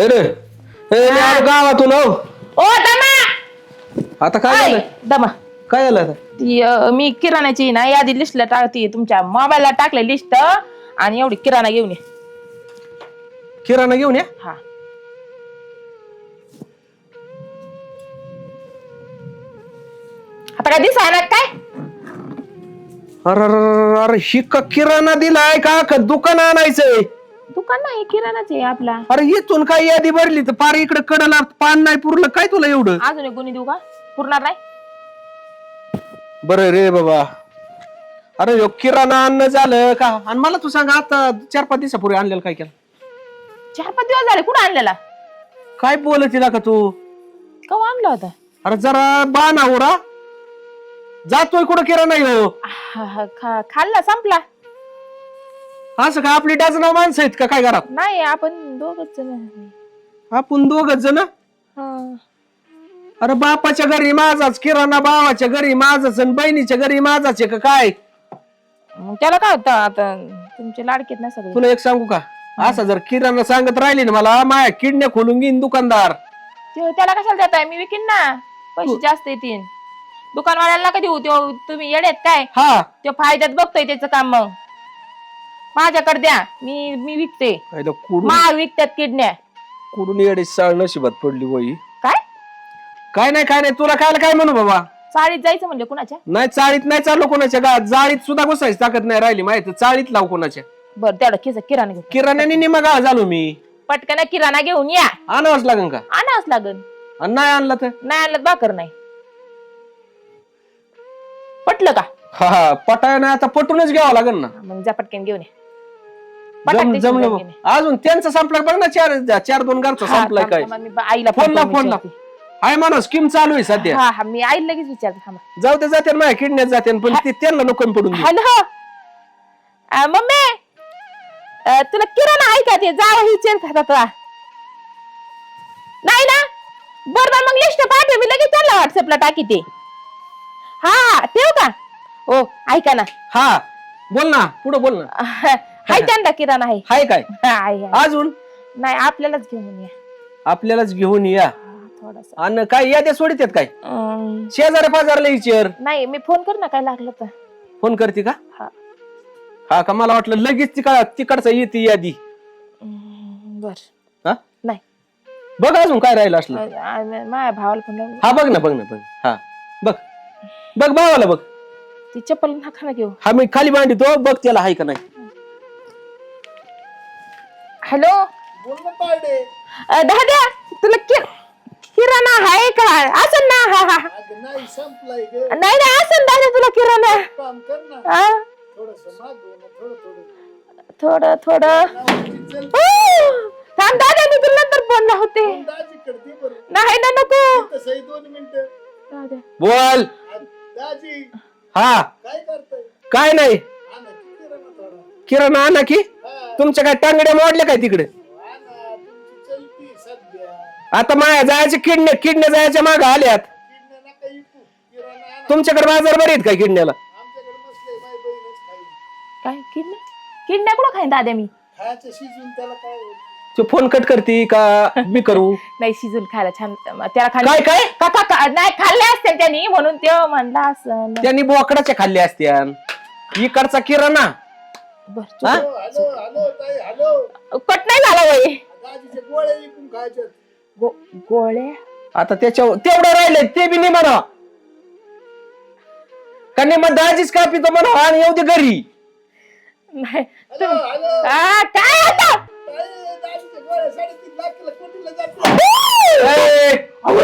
होय रे मी आलो गावातून हो. ओ दमा आता काय झालं? दमा काय झालं आता? ती मी किराणाची ना यादी लिस्टला टाकते तुमच्या मोबाईलला टाकले लिस्ट आणि एवढी किराणा घेऊन ये. किराणा घेऊन या. हा आता काय दिसाय ना काय अरे अरे अरे ही का किराणा दिलाय का दुकान आणायचंय? दुकान नाही किराणाच आहे आपला. अरे इथून काय यादी भरली तर पार इकडे कडला पान नाही पुरलं काय तुला एवढं? अजून एक गुन्हे देऊ का? पुरणार नाही. बरं रे बाबा. अरे ह्यो किराणा आणणं झालं का? आणि मला तू सांग आता 4-5 दिवसापूर्वी आणलेलं काय केलं? 4-5 दिवस झाले कुठं आणलेला? काय बोलत तिला का तू? कवा आणला होता? अरे जरा बाना उरा जातोय कुठं किराणा ह्यो? खाल्ला संपला. असं का आपली डझन माणसं आहेत का काय घरात? नाही आपण दोघच जण. आपण दोघच जण. अरे बापाच्या घरी माझाच किराणा, भावाच्या घरी माझाच आणि बहिणीच्या घरी माझाच आहे का काय? त्याला काय होतं आता तुमचे लाडकेत ना सगळे. तुला एक सांगू का? असं जर किराणा सांगत राहिली ना मला माझ्या किडण्या खोलून घेईन दुकानदार. त्याला कशाला देताय? मी विकीन ना. पैसे जास्त येतील. दुकानवाल्याला कधी देऊ? तुम्ही येडेत काय? हा ते फायद्यात बघतोय त्याचं काम. मग माझ्याकडे द्या. मी विकते. महाग विकतात किडण्या. कुठून येडी साळ नशिबात पडली वही. काय काय नाही तुला काय म्हणू बाबा. चाळीत जायचं म्हणलं कुणाच्या? नाही चाळीत नाही चाललो कोणाच्या गावात. जाळीत सुद्धा घुसायची ताकद नाही राहिली माहिती. चाळीत लाव कोणाच्या. बरं तेवढं किराणा घेऊ. किराण्याने निमा गाव झालो मी. पटकन किराणा घेऊन या. आणावंच लागेल का? आणावंच लागेल. आणि नाही आणलं तर? नाही आणलं भाकर नाही. पटलं का? हा पटाय नाही आता पटूनच घ्यावं लागेल ना. मग जा पटकन घेऊन ये. जमलं अजून त्यांचा संपला बघ ना. 4-2 घरचा संपलाय काय? आईला फोन ला आहे म्हणा स्कीम चालू आहे सध्या. हा मी आईला लगेच विचारते. थांबा. जाऊ दे जाते माझ्या किडण्यात जाते पण त्यांना नको पडून. हॅलो मम्मी तुला किराणा आहे का? ते जावं विचार खाता नाही ना. बरोबर मग लिस्ट पाठव. मी लगेच त्यांना व्हॉट्सअपला टाकी ते. हा ठेव का? हो ऐका ना. हा बोल ना पुढे बोल ना. हाय त्यांना किराणा आहे. हाय काय आहे. अजून? नाही आपल्यालाच घेऊन या. आपल्यालाच घेऊन या. थोडासा आणि काय याद्या सोडित आहेत काय? शेजारी पाजारला विचार. नाही मी फोन कर ना काय लागलं तर. फोन करते का? हा का मला वाटलं लगेच तिकडचा येते यादी. बर हा नाही बघ अजून काय राहिलं असलं. माझ्या भावाला फोन लावून. हा बघ ना. हा बघ भावाला बघ. ती चप्पल नका ना घेऊ. हा मी खाली मांडितो बघ त्याला हाय का नाही. हॅलो दादा तुला किराणा आहे का? असं ना. हा नाही असं दादा तुला किराणा. थोडं थांब दादा मी तुला नंतर फोन लावते. नाही ना नको. बोल. हा काय नाही किराणा आणा की. तुमच्या काय टांगड्या मोडल्या काय तिकडे? आता माया जायचे किडण्या जायच्या माग आल्यात. तुमच्याकडे बाजार बरे आहेत काय किडण्याला? काय किडण्या कुठं खाईन दादा मी? तू फोन कट करते का मी करू? नाही शिजून खायला छान. त्याला काय नाही खाल्ले असते त्यांनी म्हणून ते म्हणला असं. त्यांनी बोकडाच्या खाल्ल्या असत्या. इकडचा किराणा कट नाही झाला वय. गोळ्या आता त्याच्यावर तेवढं राहिले ते बी नाही म्हणा. का नाही मग दाजीच का पितो म्हणा आणि येऊ दे घरी. नाही काय आता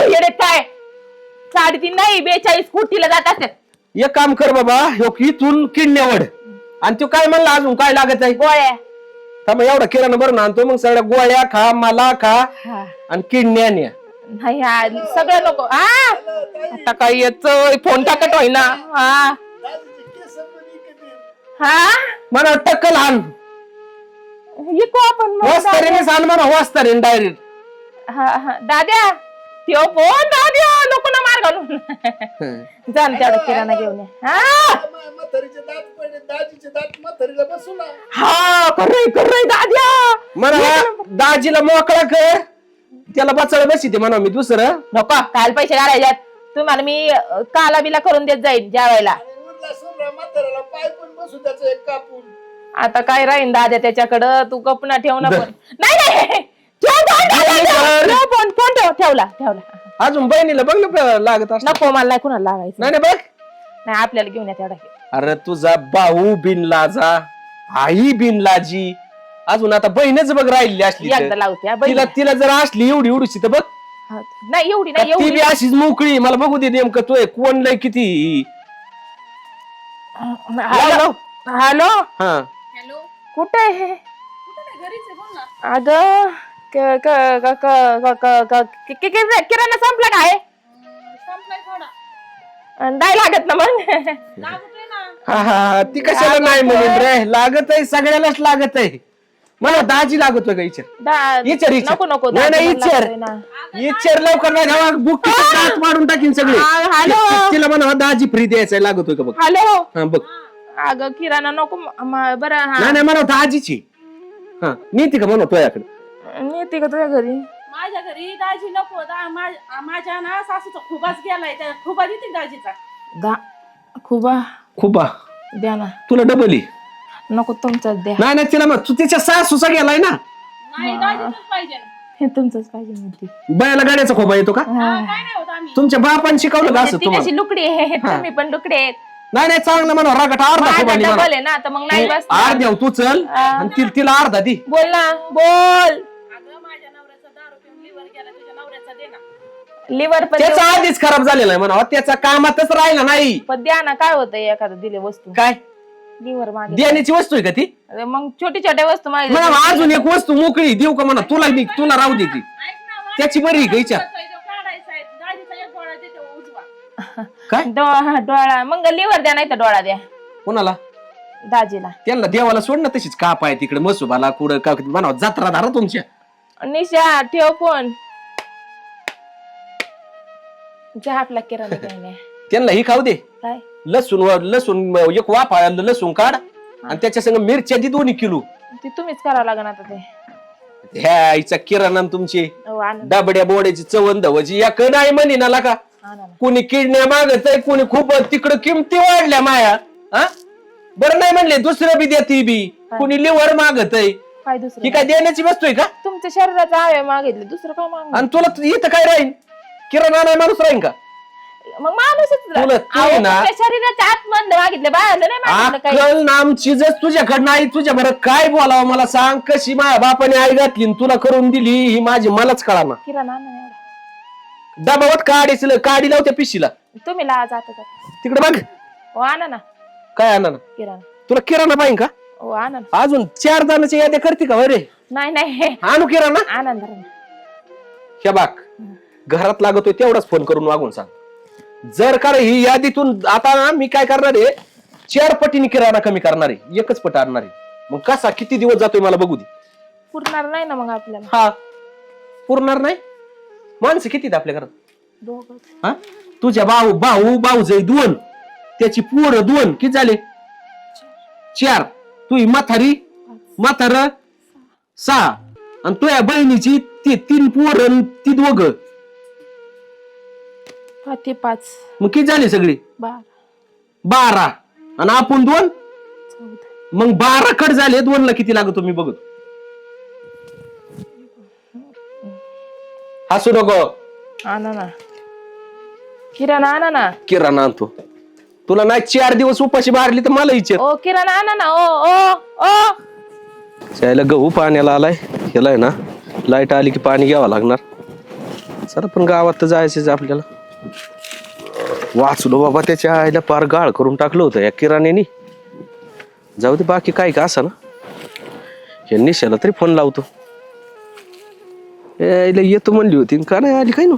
येडे काय 3.5 नाही 42 कोटीला जात असतात. एक काम कर बाबा इथून किडण्यावड. आणि तो काय म्हणला अजून काय लागत आहे? गोळ्या. मग एवढा किराणा भरून आणतो मग सगळ्या गोळ्या खा मला खा आणि किडण्या न्या. नाही सगळं नको. आता काय येतोय फोन का कट होईना. म्हणा टक्कल आण आपण वास्तारीने सांग म्हणा वास्तारीने डायरेक्ट. दाद्या त्यो फोन दाद्या नको ना मार घालून. जाण तेवढा किराणा घेऊन या. हा कर दाद्या म्हणा दाजीला मोकळा कर त्याला बचाळ बसी ते म्हणा मी दुसरं. नको काल पैसे घालायच्यात तुम्हाला मी काला बिला करून देत जाईल जेवायला. पाय पण बसू त्याचं एक कापून. आता काय राहीन दाद्या त्याच्याकडं तू गपना ठेव ना पण. नाही फोन फोन ठेवला ठेवला. अजून बहिणीला बघ ना लागत असं. नको मला नाही कुणाला लावायचं. नाही बघ. नाही आपल्याला घेऊन या तेवढा. अरे तुझा भाऊ बिन लाजा आई बिन लाजी अजून आता बहीणच बघ राहिली असली एकदा लावत्या तिला तिला जर असली एवढी एवढीशी तर बघ. नाही एवढी नाही ती बी एवढी. अशीच मोकळी मला बघू दे नेमकं तू कोण लय किती. हॅलो हॅलो हा कुठे आहे अगं किराणा संपला काय नाही लागत ना मग. हा ती कशाला नाही म्हणून रे लागत आहे सगळ्यालाच लागत आहे. मला दाजी लागतोय का इचर नको नको नाही नाही इचर लवकर नाही धावा बुक दात मारून टाकीन सगळे. हॅलो तिला म्हणा दाजी फ्री द्यायचा लागतोय का बघ. हॅलो हा बघ अगं किराणा नको बरं नाही नाही म्हणा दाजीची. हा नेते का म्हणा तुझ्याकडे नेते का तुझ्या घरी. माझ्या घरी दाजी नको माझ्या ना सासूचा खुबाच गेलाय त्या खुबा देते दाजीचा. खुबा खूप द्या ना तुला डबल नको तुमचाच द्या. नाही नाही तिला मग तू तिच्या सासूचा गेलाय ना. नाही दाजीचंच पाहिजे ना. हे तुमचंच पाहिजे म्हणते. बायाला गाड्याचा खोबा येतो का काय नाही होत आम्ही. तुमच्या बापाने शिकवलं का असं ती तुम्हाला. कशी लुकडी आहे तुम्ही पण लुकडे आहेत. नाही नाही चांगलं म्हणा रागट अर्धा खोबा नाही डबल म्हणा. आहे ना तर मग नाही बस. अर्ध्या तू चल आणि तिला अर्धा दी. बोल ना बोल. अगं माझ्या नवऱ्याचा दारू पिऊन लिव्हर गेला तुझ्या नवऱ्याचा दे ना. लिव्हर पण त्याचा आधीच खराब झालेला आहे म्हणा त्याचा कामातच राहिला नाही. पण द्या ना काय होतंय एखादं दिले वस्तू काय लिव्हर मागे देण्याची वस्तू आहे का ती. मग छोटी छोट्या वस्तू मागे म्हणा अजून एक वस्तू मोकळी देऊ का म्हणा तुला राहू दे ती ऐक ना माझ्या त्याची बरी आहे का हिच्या? नवऱ्याचा जो काढायचा आहे दाजीचा एक डोळा देते उजवा. काय डोळा मग लिव्हर द्या नाही तर डोळा द्या कोणाला दाजीला. त्यांना देवाला सोड ना तशीच काप आहे तिकडे मसुबाला कुठं का म्हणा जत्रा धारा तुमच्या. निशा ठेव फोन. चहा आपला किराणा काही नाही. त्यांना ही खाऊ दे काय लसूण एक वाफा लसूण काढ आणि त्याच्या संग मिरच्या दे 2 किलो. ते तुम्हीच करावं लागेल आता ते. ह्या आईचा किराणा तुमची हो आणा डबड्या बोड्याची चवण धवची या नाही म्हणे ना का. आणा ना. कुणी किडण्या मागत आहे कुणी खूप तिकडं किमती वाढल्या माया. हा बरं नाही म्हणले दुसरं बी द्या ती बी कुणी लिव्हर मागत आहे. काय ही दुसरं काय देण्याची वस्तू आहे का. तुमच्या शरीराचा अवयव मागितले दुसरं काय माग. आणि तुला इथं काय राहील किराणा नाही माणूस राहील का. मग माणूसच तू ना- शरीराच्या आतमधलं मागितलं बाहेरलं नाही मागितलं काही. अक्कल नामची जर तुझ्याकडे नाही तुझ्या बरं काय बोलावं मला सांग. कशी माझ्या बापाने आई घातली आणि तुला करून दिली ही माझी मलाच कळा ना. किराणा आणा ना एवढा. डबावत काडी लावत्या पिशीला तुम्ही ला जाता तिकडे बघ हो आणा ना काय आणा ना किराणा. तुला किराणा पाहिजे का. हो आणा ना. अजून 4 दाण्याच्या याद्या करते का रे. नाही नाही आणू किराणा. आणा ना धरा ना. ह्या बाग घरात लागतोय तेवढाच फोन करून वागून सांग. जर का रे ही यादीतून आता ना मी काय करणार आहे 4 पटीने किराणा कमी करणार आहे 1च पट आणणार आहे. मग कसा किती दिवस जातोय मला बघू दे. पुरणार नाही ना मग आपल्याला. हा पुरणार नाही. माणसं किती आपल्या घरात. दोघंच. हा तुझ्या भाऊजाई 2 त्याची पोरं 2 किती झाले 4. तुझी म्हातार 6 आणि तुझ्या बहिणीची ती 3 पोरं ती 2 ते 5 मग किती झाले सगळे 12 आणि आपण 2 14 मग 12 कट झाले 2 ला किती लागतो मी बघतो. हसू नको. आणा ना किराणा आणा ना. किराणा आणतो तुला नाही 4 दिवस उपाशी मारली तर मला विचार. ओ किराणा आणा ना. ओ ओ ओ त्याला गहू पाण्याला आलाय याला आहे ना लाईट आली की पाणी घ्यावं लागणार. सर पण गावात तर जायचंच आपल्याला. वाचलो बाबा त्याच्या आईला पार गाळ करून टाकलं होतं या किराण्यानी. जाऊ दे बाकी काय का असा ना या निशाला तरी फोन लावतो. येतो म्हणली होती का नाही आली काय ना.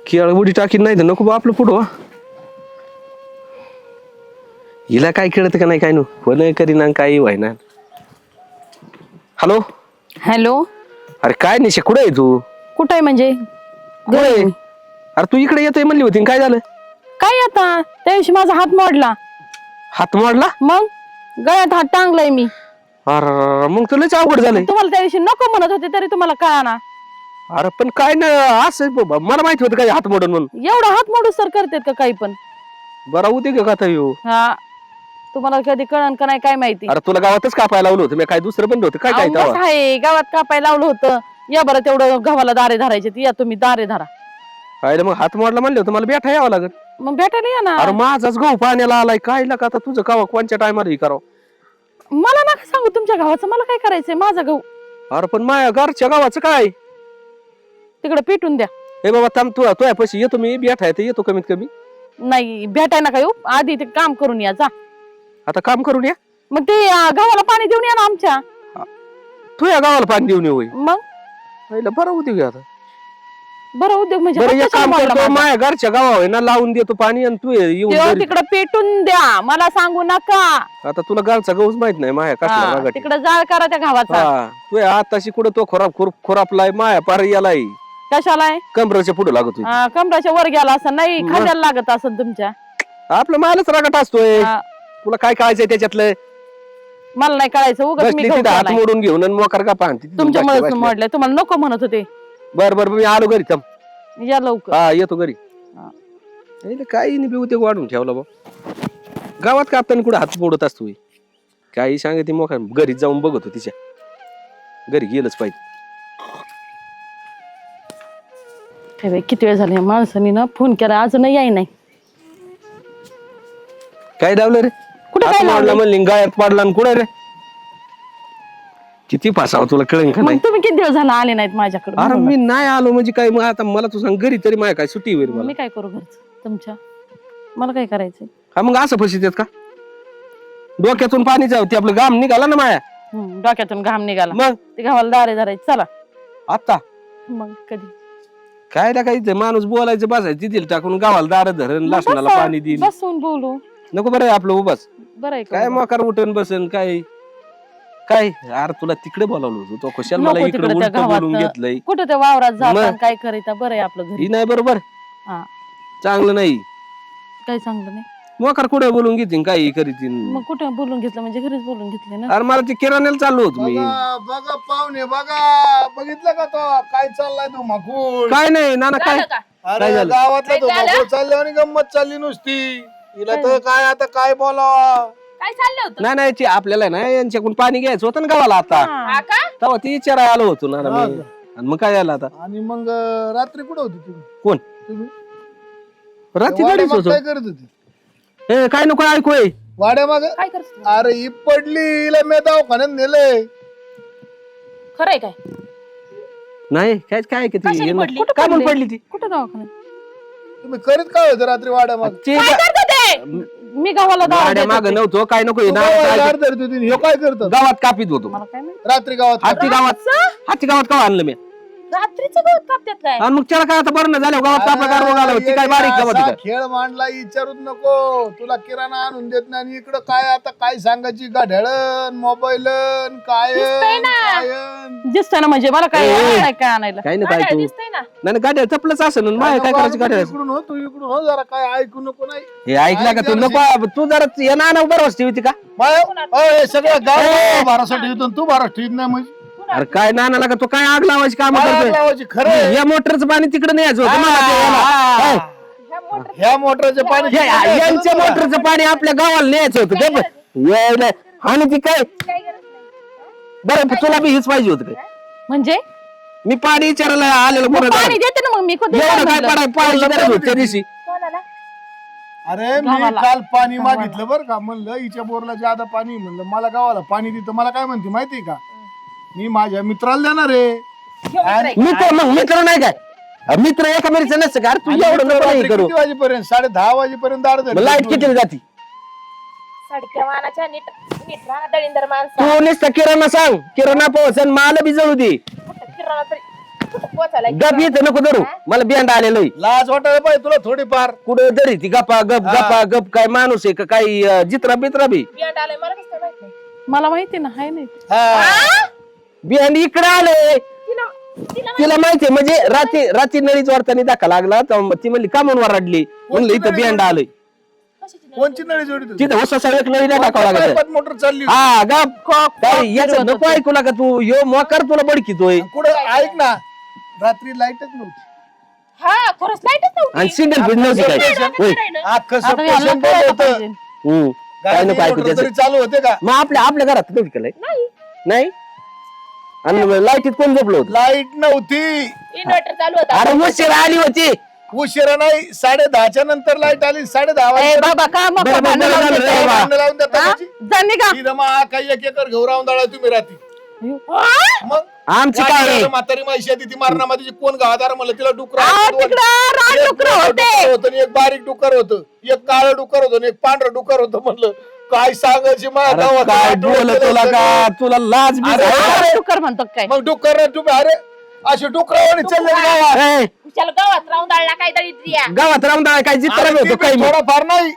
केळ उडी टाकीन नाही तर नको बा आपलं पुढं. हिला काय कळत का नाही काय नो फोन करीना काही व्हायना. हॅलो हॅलो अरे काय निशा कुठे आहे तू. कुठं आहे म्हणजे कुठे आहे? अरे तू इकडे येतोय म्हणली होती काय झालं. काय आता त्या दिवशी माझा हात मोडला. हात मोडला. मग गळ्यात हात टांगलाय मी. अरे मग तुलाच अवघड झालंय. तुम्हाला त्या दिवशी नको म्हणत होते तरी तुम्हाला कळा ना. अरे पण काय ना असं बाबा, मला माहिती होतं काय हात मोडून म्हणून. एवढा हात मोडू सर करतात का काही पण. बरा उद्या का कथा येऊ. हा तुम्हाला कधी कळण का नाही काय माहिती. अरे तुला गावातच कापायला लावलं होतं मी, काय दुसरं बंद होतं काय काय अहो, तेव्हा? बस आहे गावात कापायला लावलं होतं. या बरं तेवढं गव्हाला दारे धरायचे या तुम्ही दारे धरा. काय मग हात मोडला म्हणले होतं मला बेठा यावं लागत. मग भेटायला या ना. अरे माझाच गहू पाण्याला आलाय काय का आता तुझं कावा कोणच्या टायमाला हे करावं. मला नका सांगू तुमच्या गावाचं, मला काय करायचंय माझा गहू अरे पण माझ्या घरच्या गावाचं काय. तिकडे पेटून द्या. हे बाबा थांब तू तुझ्या पैसे येतो मी बेठा येतो येतो कमीत कमी. नाही भेटाय नका येऊ, आधी ते काम करून या जा. आता काम करून या. मग ते गव्हाला पाणी देऊन या ना आमच्या. तू या गावाला पाणी देऊन येऊ. मग पहिलं बरं उद्योग आहे आता. बरं उद्योग म्हणजे बरं हात एक कशाला काम मोडला करतो माझा? माझ्या घरच्या गावा ना लावून देतो पाणी आणि तू येऊन तेव्हा घरी. तिकडे पेटून द्या, मला सांगू नका. आता तुला घरचा गहूच माहित नाही माया कसला तिकडे जाळ करा त्या गावाचा. तू आताशी कुठं तो खोरापलाय माया पार यालाय कशाला आहे? कमराच्या पुढे लागत होती. कमराच्या वर गेला असं नाही, मग? खांद्याला लागत असं तुमच्या. आपलं मालच रागट असतोय. हा, तुला काय कळायचंय त्याच्यातलं. मला नाही कळायचं उगाच मी बसली गहू तिथं हात केलाय. मोडून घेऊन आणि मोकार का पाहते तुमच्यामुळेच मोडले, तुम्हाला नको म्हणत होते. बर मी आलो घरी थांब. या लवकर. हा येतो घरी. हा. काही नाही उद्योग वाढून ठेवला बा. गावात कापताना कुठे हात मोडत असतोय. काही सांगते मोकार घरी जाऊन बघतो तिच्या घरी गेलंच पाहिजे. हे बाई, किती वेळ झाला माणसाने ना फोन केला अजूनही याय नाही. काय लावलं रे. कुठं हात काय मोडला लावलं? म्हणली गायात पाडला आणि कुठे रे. किती फासावं तुला कळेल का मग नाही. तुम्ही किती दिवस झाला आले नाहीत माझ्याकडे. अरे मी नाही आलो म्हणजे काय मग आता मला तू सांग घरी तरी माझ्या काय सुट्टी होईल मला. मी काय करू घरच तुमच्या, मला काय करायचंय. हा मग असं फसित येत का. डोक्यातून पाणी जाऊ ते आपलं घाम निघाला ना माया. डोक्यातून घाम निघाला. मग ते गावाला दारे धरायचे चला. आता मग कधी काय ना काही माणूस बोलायचं बसायचं तिथील टाकून गावाला दार धरण लसणाला बसा, पाणी देईल. बसून बोलू. नको बरं आहे आपलं उभाच. बरं आहे का? काय मोकार उठून बसन काय काय. अरे तुला तिकडे बोलावलं होतं तो खुशाल मला नको इकडे तिकडे त्या उलट बोलून गावात घेतलंय. कुठं त्या वावरात जाता मग? आणि काय करीता. बरं आहे आपलं घरी. ही नाही बरोबर हा चांगलं नाही. काय सांगलं नाही. मोकार कुठे बोलून घेतील काही करीतील. मग कुठं बोलून घेतलं म्हणजे घरीच बोलून घेतले ना. अरे मला ते किराण्याला चाललो होतो मी. बघा बघा पाहुणे बघा बघितलं का तो काय चाललाय तो मकूळ. काय नाही नाना काय झालं का? काय अरे झालं? गावातला तो काय झालं? मकूळ चालले आणि गंमत चालली नुसती. हिला तर काय आता काय बोलावा. काय चाललं होतं? नाही नाही ती आपल्याला ना यांच्याकडून पाणी घ्यायचं होतं ना गावाला आता. हा का? तेव्हा ती विचारायला आलो होतो ना मी. आणि मग काय झालं आता. आणि मग रात्री कुठं होती तुम्ही? कोण तुम्ही रात्री वाड्या गाडीच मागं होतो. काय करत होती? ए काय नको ऐकू ए. वाड्या माग काय करतो? अरे ही पडली हिला मी दवाखान्यात नेलंय. खरंय काय? नाही काय काय किती कशाने पडली? कुठं काय म्हणून पडली? पडली ती. कुठं दवाखान्यात? तुम्ही करीत काय होतं रात्री वाड्या माग? ती काय करतो ते? मी गावाला दार गाड्या देत माग होते. नव्हतो काय नको हे ना. हे काय करतात गावात कापीत होतो. मला काय माहिती. रात्री गावात? हाती गावात का आणलं मी. रात्रीचं गवत कापतात काय? आणि मग त्याला काय आता बरं झालं गावात कापला गाडवा घालावं ती काय बारीक गावात असा काय. खेळ मांडला विचारूच नको. तुला किराणा आणून देत नाही आणि इकडं काय आता काय सांगायची गाढळण मोबाईल काय दिसतंय ना. दिसतंय ना म्हणजे मला काय ए, ए. नाही काय आणायला. काय नाही काय गाड्या तू दिसतंय ना. नाही गाड्या चपलच असं माय काय करायची गाड्या. इकडून हो तू इकडून हो जरा काय ऐकू नको नाही. हे ऐकलं का तू नको तू जरा ये ना बरं असते होती का. सगळं गाव भारासाठी येतो तू भारासाठी येत नाही म्हणजे अरे काय नाना लागा तू काय आग लावायची काम मला करतोय. लावायची खरं या मोटरचं पाणी तिकडे न्यायचं होतं मला ते याला. ह्या मोटरचं पाणी हे यांच्या मोटरचं पाणी आपल्या गावाला न्यायचं होतं ते पण यायला. आणि ती काय बरं तुला बी हीच पाहिजे होतं काय. म्हणजे मी पाणी विचारायला आलेलो मग कोणाला. पाणी देते ना मग मी कधी एवढं काय म्हणलं? पाणी गरज होती त्या दिवशी. कोणाला? अरे मी गावाला. काल पाणी मागितलं बरं का. म्हणलं हिच्या बोरला ज्यादा पाणी म्हणलं मला गावाला पाणी देतं. मला काय म्हणते माहितीये का मी माझ्या मित्राला देणार आहे. मित्र मग मित्र नाही काय मित्र एका मिरचं नसतं का. अरे तू एवढं नको नाही करू. किती वाजेपर्यंत 10:30 वाजेपर्यंत दार धरली. लाईट किती जाती. सडक्या वाहनाच्या नीट नीट राहणार दळींदर माणसं. तू नुसतं किराणा सांग किराणा पोहोचन मला बी जळू दे. कुठं किराणा तरी कुठं पोचायला गप येत नको धरू मला बियांड आलेलं आहे. लाज वाटायला पाहिजे तुला थोडीफार. कुठं तरी ती गप्पा गप काय माणूस आहे का काही जित्रा बित्रा बी. बियाण आलंय मला कसं काय माहित नाही. मला माहिती ना हाय नाही. हा. बियांड इकडे आले. तिला तिला तिला माहितीये म्हणजे रात्री नळीच वारताना दाखा लागला तर ती म्हणली का म्हणून वरडली म्हणलं इथं बियांड आलंय. कशाची नळी कोणची नळी जोडी होती? तिथे वसा एक नळी नाही टाकावं लागत पाईपात मोटर चालली होती. हा गप काय याचं नको ऐकू लागा तू यो मोकार तुला बडकीतोय कुठं ऐक ना, रात्री लाईटच नव्हती. हा खरंच लाईटच नव्हती. आणि सिंगल बिझनेस काय होय अख्खं आता सबस्टेशन याला बंद कळायला होतं. पाहिजे. काय नको ऐकू मोटर त्याचं तरी चालू होते का? मग आपल्या घरात नव्हती का लाईट नाही नाही आणि लाईटीत कोण झोपलं होतं लाईट नव्हती. इन्व्हर्टर चालू होता. अरे उशीर आली होती उशिरा नाही, 10:30च्या नंतर लाईट आली. 10:30 ए वाजता बाबा का मग बरं, भांडण बरं, लावून बरं, देताय? बरं, बरं. भांडण लावून देता हा? त्याची. जाणी का इथं मग काही 1 एकर घेऊ राहून दाळा तुम्ही राहती. मग आमची काय वाटेला म्हातारी माहिती आहे ती मारणामध्ये कोण गावादार म्हणलं तिला डुकर तिकडं रानडुकरं होते. होतं आणि एक बारीक डुकर होतं, एक काळं डुकर होतं आणि एक पांढरं डुकर होतं. म्हणलं काय सांगायची अरे काय बोल तुला का तुला लाज बी अरे, आहे? रानडुकर म्हणतो काय मग डुकर तुम्ही अरे असे डुकरावाने चालले गावात. ए, चल गावात राहून दाळला काहीतरी द्या. गावात राहून काय आणि चित्र ती होतो बी काही थोडाफार नाही,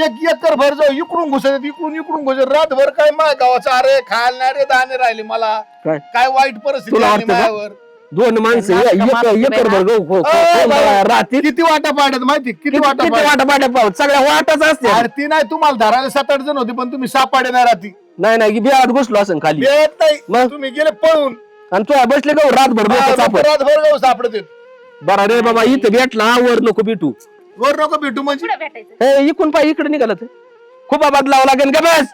1 एकर भर जाऊ इकडून घुसत इकडून घुसत रातभर काय माझ्या गावाचं अरे खालणारे दाणे राहिले मला. काय? काय वाईट परिस्थिती तुला आली वाटतं का? माझ्यावर. दोन माणसं एकर भर राहतील किती वाटा पाड्यात माहिती किती वाटा किती पाड्यात? वाटा पाड्या पाहत सगळ्या वाटाच असते अरे ती नाही तुम्हाला धरायला 7-8 जण होते पण तुम्ही सापाडे नाही राहती. नाही बिहार घुसलो असं खाली वेळत नाही मग? तुम्ही गेले पळून. आणि तू बसले का रातभर डोकं चापट. रातभर जाऊ सापडत येत. बरं रे बाबा इथं भेटला वर नको भेटू वर नको भेटू म्हणजे कुठं भेटायचं? हे इकून पाय इकडे निघाला तर खूप बदलावं लागेल का बस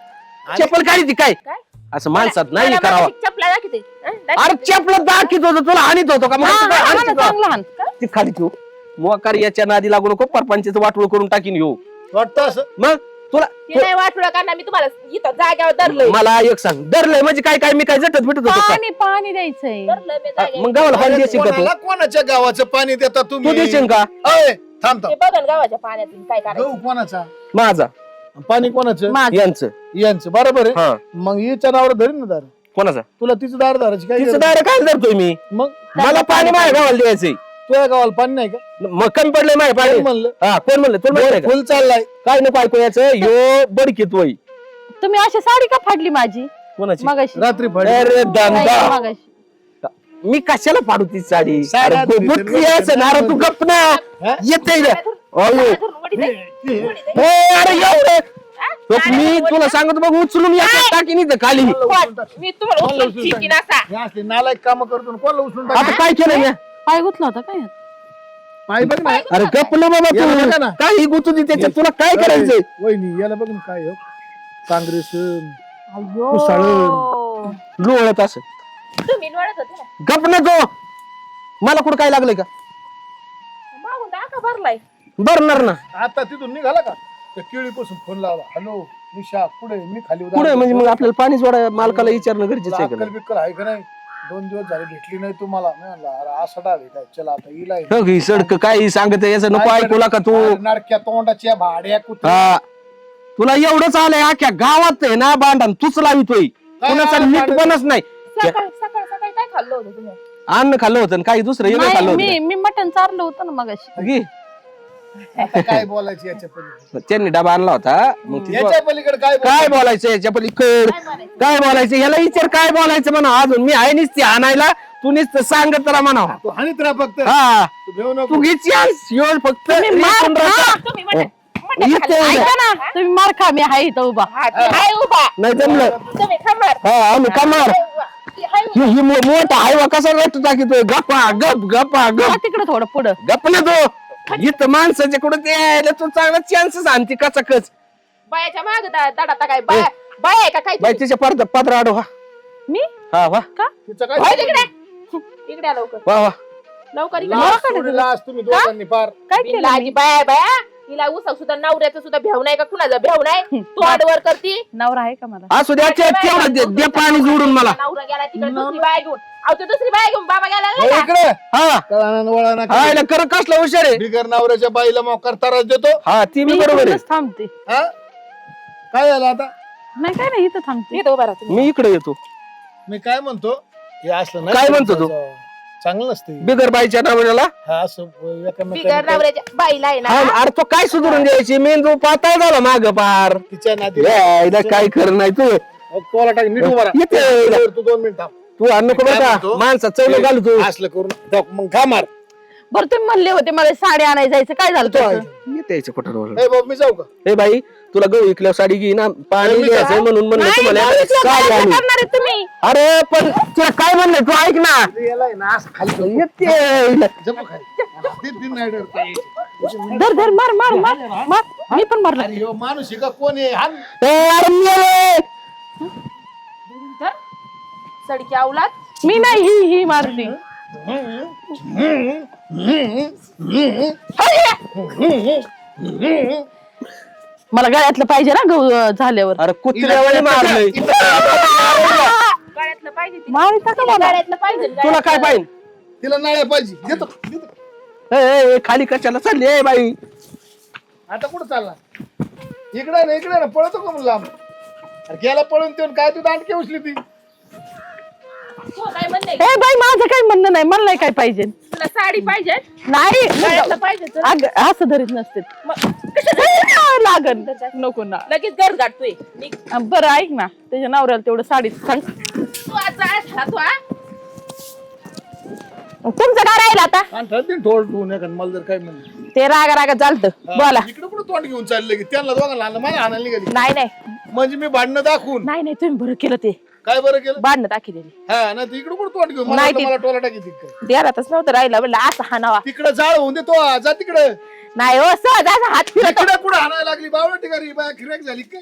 चप्पल काढी काय काय? असं माणसात नाही मला करावा माझी चपला दाखवते. हं? दाखव. अरे चपल दाखीत होतो तुला आणीत होतो का मग तू काय आणतो का? चांगला हाण. ती खाली ठेवू मोकार याच्या नादी लागू नको परपंचाचं वाटोळ करून टाकीन येऊ वाटतं असं. मग तुला हे नाही वाटलं कारण मी तुम्हाला इथं जाग्यावर धरलंय. मला एक सांग डरलंय म्हणजे काय मी काय झटत भेटत होतो का? पाणी पाणी द्यायचंय. धरलं मी जाग्यावर. मग गावाला पाणी द्यायची का तू कोणाला कोणाच्या गावाचं पाणी देता तू तुम्ही? देशील का अय, थांब हे बघा ना गावाच्या पाण्यातून काय करायचं. गहू कोणाचा माझा पाणी कोणाचं? माझं. यांचं यांचं बरोबर आहे. हा मग हिच्या नावावर धरीन ना दार. कोणाचा तुला तिचं दार धरायची काय तिचं गरज? दार काय धरतोय मी मग मला पाणी माझ्या गावाला द्यायचंय तुझ्या गावाला पाणी नाही का? मग कमी पडलंय माझ्या कोण पाणी म्हणलं? हा कोण म्हणलं तुला माहिती आहे का? फुल चाललाय. काय नको ऐकू याचं यो बडकीत वय तुम्ही अशी साडी का फाडली माझी कोणाची मगाशी रात्री फाडी. अरे नाही, दंदा मगाशी मी कशाला पाडू ती साडी साडी अरे आधी बुटली दिली. असं ना रे तू गप ना हा? येते धरून वडीत आहे. अरे एवढं तो मी तुला सांगतो बघ उचलून या टाकीन इथं खाली वाट, मी तुम्हाला उचलून फेकीन असा. हे असले नालायक काम करतो ना, कोणाला उचलून टाक. आता काय केलं या पाय गुतला होता काय पाय बघ ना. अरे गप ना बाबा याला बघा तू ना. काही गुतू दे त्याच्यात तुला काय करायचंय वहिनी याला बघ ना काय हो. काँग्रेस अय्यो. कुसाळं. लोळत असं तुम्ही वळत होते ना. गप ना तो मला कुठं काय लागलंय का मागून टाका भरलाय. बरणार ना आता तिथून निघाला का त्या केळीपासून फोन लावला. हॅलो निशा पुढे मी खाली पुढे म्हणजे मग आपल्याला पाणी जोडा मालकाला विचारणं गरजेचं आहे का अक्कल नाही? बिक्कल आहे का नाही? 2 दिवस झाले भेटली नाही तुम्हाला. मी म्हणलं अरे असं डावे काय चला आता हिला हो की सडक काही सांगत याचं नको ऐकूला का तू नारक्या तोंडाच्या भाड्या कुत्र्या. हा तुला एवढंच आलंय अख्ख्या गावात आहे ना भांडण तूच लावितोय कुणाचा नीटपणच नाही सकाळी सकाळी काय खाल्लं होतं तुम्ही? अन्न खाल्लं होतं आणि काही दुसरं हे नाही नाही, खाल्लं मी मटण चारलं होतं ना मगाशी होतं घे. आता काय बोलायचं याच्या पलीकडे? त्यांनी डबा आणला होता मग ती याच्या पलीकडे काय काय बोलायचं याच्या पलीकड काय बोलायचं याला विचार काय बोलायचं म्हणा अजून मी आहे नुसती आणायला तू नुसतं सांगत राहा म्हणा तू हानीत राहा फक्त. हा तू भेऊ नको. तू घे चान्स येऊन फक्त तुम्ही मार रिटून राहा. तुम्ही मटण इथे ऐका ना तुम्ही मार खा मी आहे इथं उभा हा, ती हाय उभा. नाही जमलं तुम्ही खमार. हा आम्ही कमार हाय उभा. ती हाय उभा. ही मोठा हायवा कसा रेट टाकीतोय गप्पा गप गप्पा जा गप तिकडे थोडं पुढं गप ना तो इथं माणसाच्या कुठं ते यायला तू चांगला चान्सेस आणते कचा कच बायाच्या माग दडा काय बाय बाय आहे का काय बाई तिच्या पदरा आडो वा मी हा वा तिचं काय बाय इकडे इकडे या लवकर वा वा लवकर इकडे लाज सोडला आज तुम्ही दोघांनी फार. काय केलं बिनलाजी मी? बाया बाया हिला उसक सुद्धा नवऱ्याचं सुद्धा भेव नाही का कुणाचं भेव नाही तू आडवर करती नवरा आहे का मला असू द्या तेवढं दे पाणी जोडून मला नवरा गेला तिकडे दुसरी बाय घेऊन अहो ते दुसरी बाय घेऊन बाबा गेला हो, नाही का? इकडे हा कळाना वळाना हा याला कर कसला हुशार आहे बिगर नवऱ्याच्या बाईला मोकार त्रास देतो. हा ती मी मी बरोबर आहे इथूनच थांबते हा काय झालं आता? नाही काय नाही इथं थांबते इथं उभा राहा तुम्ही. मी इकडे येतो मी काय म्हणतो हे असलं नाही काय म्हणतो तू? चांगलं नसतं बिगर बाईच्या नावाला हा असं बिगर एकामेकांना नवऱ्याच्या बाईला आहे ना हा अरे तो काय सुधारून द्यायची मेंदू पाताळ झाला माग पार तिच्या नादी यायला काय खरं नाही तू पोला टाक नीट उभा राहा. येते तू 2 मिनिट थांब. तू अन्न काय बघा म्हणतो? माणसा चौल घालू तू असलं करून मग खा मार बरं तुम्ही म्हणले होते मला साडी आणायला जायचं, काय झालं तो आहे. त्याचं? येते यायचं पठारावर. ए बाबा मी जाऊ का ए बाई तुला गहू इकल्यावर साडी घे ना, पाणी मी द्यायचं म्हणून म्हणलं नाही, तुम्हाला नाही, एखादी साडी काय आणू. करणार आहे तुम्ही? अरे पण तुला काय म्हणलं तू ऐक ना. याला ना असं खाली येते. जपू खाली दिन नाही डरता. धर धर मार मार मार मार, मी पण मारलं. अरे ह्यो माणूस आहे का कोण आहे हाण. ए, अरे मेले. सडकी अवलाद. मी नाही, ही मारली. मला गळ्यातलं पाहिजे ना गहू झाल्यावर. अरे कुत्र्यावानी मारलंय. गळ्यातलं पाहिजे ती. मारिता का तिला मला? गळ्यातलं पाहिजे. तुला काय पाहिजे? तिला नाळ्या पाहिजे देतो देतो. ए, ए, ए, खाली कशाला चालली ए बाई? आता कुठं चालला इकडे ना इकडे ना पळतो का म्हणलं लांब. अरे गेला पळून ते काय तू दांडके उचली ती हो, काय म्हणणं आहे? ए बाई माझं काही म्हणणं नाही, मला नाही काय पाहिजे. तुला साडी पाहिजे? नाही गळ्यातलं पाहिजे तर? असं धरीत नसते. लागन नको ना. लगेच घर गाठतोय. निघ. बरं ऐक ना, त्याच्या नवऱ्याला तेवढं साडी सांग. तू आज जा, तू आ. तुमचं काय राहिलं आता? आणि ठरते ठोड ठेवून एखाद मला जर काय म्हणलं ते रागा रागा चालतं. बोला. इकडे कुठं तोंड घेऊन चालले की त्यांना दोघांना आणलं मला आणायला निघाली नाही नाही म्हणजे मी भांडणं दाखवून नाही नाही, तुम्ही बरं केलं ते. काय बरं केलं बांधणं टाकी दिली. हा ना इकडे कुठं तोंड घेऊन मला नाही वाटलं ते- मला टोला टाकी तिकडे देरातच नव्हतं राहिलं म्हणलं असं हाणावा. तिकडे जाळ होऊन देतो जा तिकडे नाही हो, सहज असं हात फिरत तिकडे पुढे हाणायला लागली बावळा ठिकाणी बाया खिराक झाली काय